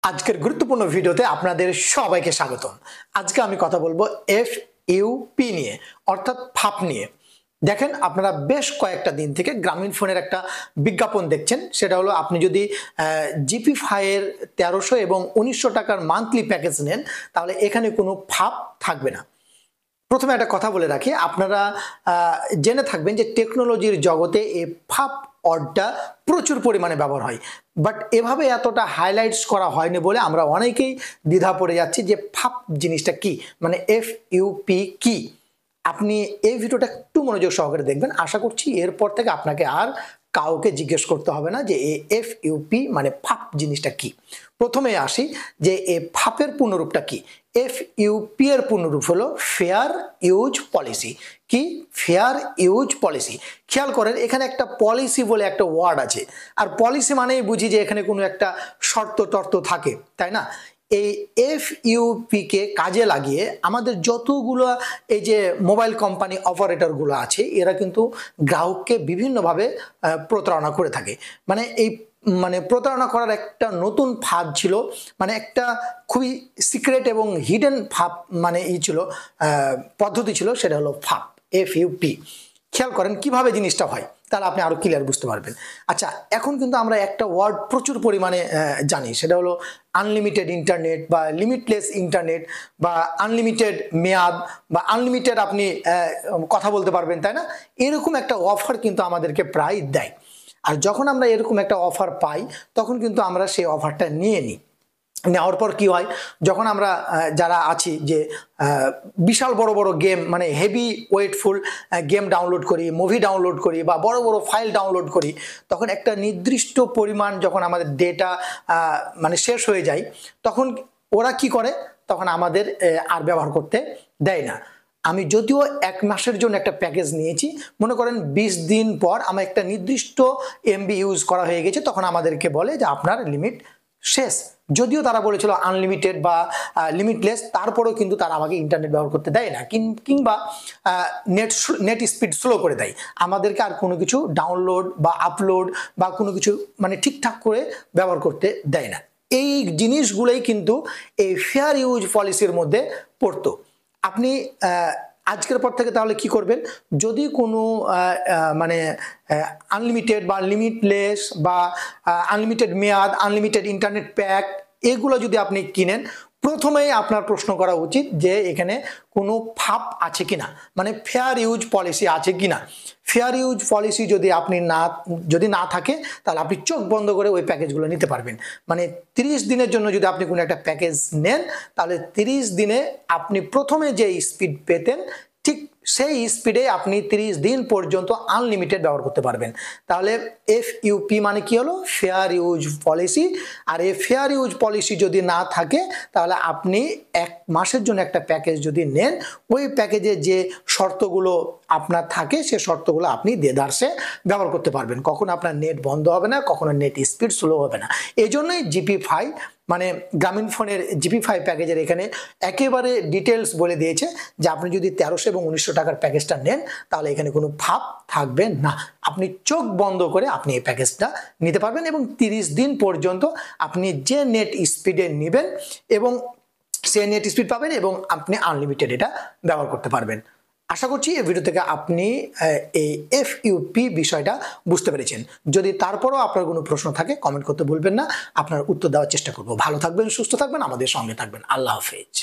আজকের গুরুত্বপূর্ণ ভিডিওতে আপনাদের সবাইকে স্বাগতম। আজকে আমি কথা বলবো এফইউপি নিয়ে, অর্থাৎ ফাপ নিয়ে। দেখেন, আপনারা বেশ কয়েকটা দিন থেকে গ্রামীণ ফোনের একটা বিজ্ঞাপন দেখছেন। সেটা হলো, আপনি যদি জিপি ফাইয়ের 1300 এবং 1900 টাকার মান্থলি প্যাকেজ নেন, তাহলে এখানে কোনো ফাপ থাকবে না। প্রথমে একটা কথা বলে রাখি, আপনারা জেনে থাকবেন যে টেকনোলজির জগতে এই ফাপ ওয়ার্ডটা প্রচুর পরিমাণে ব্যবহার হয়, বাট এভাবে এতটা হাইলাইটস করা হয়নি বলে আমরা অনেকেই দ্বিধা পড়ে যাচ্ছি যে ফাপ জিনিসটা কি, মানে এফইউপি কি। আপনি এই ভিডিওটা একটু মনোযোগ সহকারে দেখবেন। আশা করছি এরপর থেকে আপনাকে আর কাউকে জিজ্ঞেস করতে হবে না যে এফইউপি মানে ফাপ জিনিসটা কি। প্রথমে আসি যে এই ফাপের পূর্ণরূপটা কি। এফইউপি এর পূর্ণরূপ হলো ফেয়ার ইউজ পলিসি। কি? Fair use policy. খেয়াল করেন, এখানে একটা পলিসি বলে একটা ওয়ার্ড আছে, আর পলিসি মানেই বুঝি যে এখানে কোনো একটা শর্ত টর্ত থাকে, তাই না? এই এফইউপি কে কাজে লাগিয়ে আমাদের যতগুলো এই যে মোবাইল কোম্পানি অপারেটরগুলো আছে, এরা কিন্তু গ্রাহককে বিভিন্নভাবে প্রতারণা করে থাকে। মানে প্রতারণা করার একটা নতুন ফাঁদ ছিল, মানে একটা খুবই সিক্রেট এবং হিডেন ফাঁদ, মানে ছিল পদ্ধতি ছিল, সেটা হলো ফাপ, এফইউপি। খেয়াল করেন কিভাবে জিনিসটা হয়, তাহলে আপনি আরো ক্লিয়ার বুঝতে পারবেন। আচ্ছা, এখন কিন্তু আমরা একটা ওয়ার্ড প্রচুর পরিমাণে জানি, সেটা হলো আনলিমিটেড ইন্টারনেট বা লিমিটলেস ইন্টারনেট বা আনলিমিটেড মেয়াদ বা আনলিমিটেড আপনি কথা বলতে পারবেন, তাই না? এরকম একটা অফার কিন্তু আমাদেরকে প্রায় দেয়। আর যখন আমরা এরকম একটা অফার পাই, তখন কিন্তু আমরা সেই অফারটা নিয়ে নিই। নেওয়ার পর কি হয়, যখন আমরা যারা আছি যে বিশাল বড় বড় গেম, মানে হেভি ওয়েটফুল গেম ডাউনলোড করি, মুভি ডাউনলোড করি বা বড় বড় ফাইল ডাউনলোড করি, তখন একটা নির্দিষ্ট পরিমাণ যখন আমাদের ডেটা মানে শেষ হয়ে যায়, তখন ওরা কি করে, তখন আমাদের আর ব্যবহার করতে দেয় না। আমি যদিও 1 মাসের জন্য একটা প্যাকেজ নিয়েছি, মনে করেন 20 দিন পর আমার একটা নির্দিষ্ট এমবি ইউজ করা হয়ে গেছে, তখন আমাদেরকে বলে যে আপনার লিমিট শেষ। যদিও তারা বলেছিল আনলিমিটেড বা লিমিটলেস, তারপরেও কিন্তু তারা আমাকে ইন্টারনেট ব্যবহার করতে দেয় না, কিংবা নেট স্পিড স্লো করে দেয়। আমাদেরকে আর কোনো কিছু ডাউনলোড বা আপলোড বা কোনো কিছু মানে ঠিকঠাক করে ব্যবহার করতে দেয় না। এই জিনিসগুলোই কিন্তু এই ফেয়ার ইউজ পলিসির মধ্যে পড়তো। আপনি আজকের পর থেকে তাহলে কি করবেন, যদি কোনো মানে আনলিমিটেড বা লিমিটলেস বা আনলিমিটেড মেয়াদ, আনলিমিটেড ইন্টারনেট প্যাক, এগুলো যদি আপনি কিনেন, প্রথমেই আপনার প্রশ্ন করা উচিত যে এখানে কোনো ফাপ আছে কিনা, মানে ফেয়ার ইউজ পলিসি আছে কিনা। ফেয়ার ইউজ পলিসি যদি না থাকে, তাহলে আপনি চোখ বন্ধ করে ওই প্যাকেজগুলো নিতে পারবেন। মানে 30 দিনের জন্য যদি আপনি কোনো একটা প্যাকেজ নেন, তাহলে 30 দিনে আপনি প্রথমে যে স্পিড পেতেন, ঠিক সেই স্পিডে আপনি 30 দিন পর্যন্ত আনলিমিটেড ব্যবহার করতে পারবেন। তাহলে এফইউপি মানে কি হলো, ফেয়ার ইউজ পলিসি। আর এই ফেয়ার ইউজ পলিসি যদি না থাকে, তাহলে আপনি 1 মাসের জন্য একটা প্যাকেজ যদি নেন, ওই প্যাকেজে যে শর্তগুলো আপনার থাকে, সে শর্তগুলো আপনি দেদারসে ব্যবহার করতে পারবেন। কখনো আপনার নেট বন্ধ হবে না, কখনো নেট স্পিড স্লো হবে না। এই জন্যই জিপি ফাই, মানে গ্রামীণ ফোনের জিপি ফাই প্যাকেজের এখানে একেবারে ডিটেলস বলে দিয়েছে যে আপনি যদি 1300 এবং 1900 টাকার প্যাকেজটা নেন, তাহলে এখানে কোনো ফাপ থাকবে না। আপনি চোখ বন্ধ করে আপনি এই প্যাকেজটা নিতে পারবেন এবং 30 দিন পর্যন্ত আপনি যে নেট স্পিডে নেবেন এবং সে নেট স্পিড পাবেন এবং আপনি আনলিমিটেড এটা ব্যবহার করতে পারবেন। আশা করছি এই ভিডিও থেকে আপনি এই এফইউপি বিষয়টা বুঝতে পেরেছেন। যদি তারপরও আপনার কোনো প্রশ্ন থাকে, কমেন্ট করতে ভুলবেন না, আপনার উত্তর দেওয়ার চেষ্টা করব। ভালো থাকবেন, সুস্থ থাকবেন, আমাদের সঙ্গে থাকবেন। আল্লাহ হাফেজ।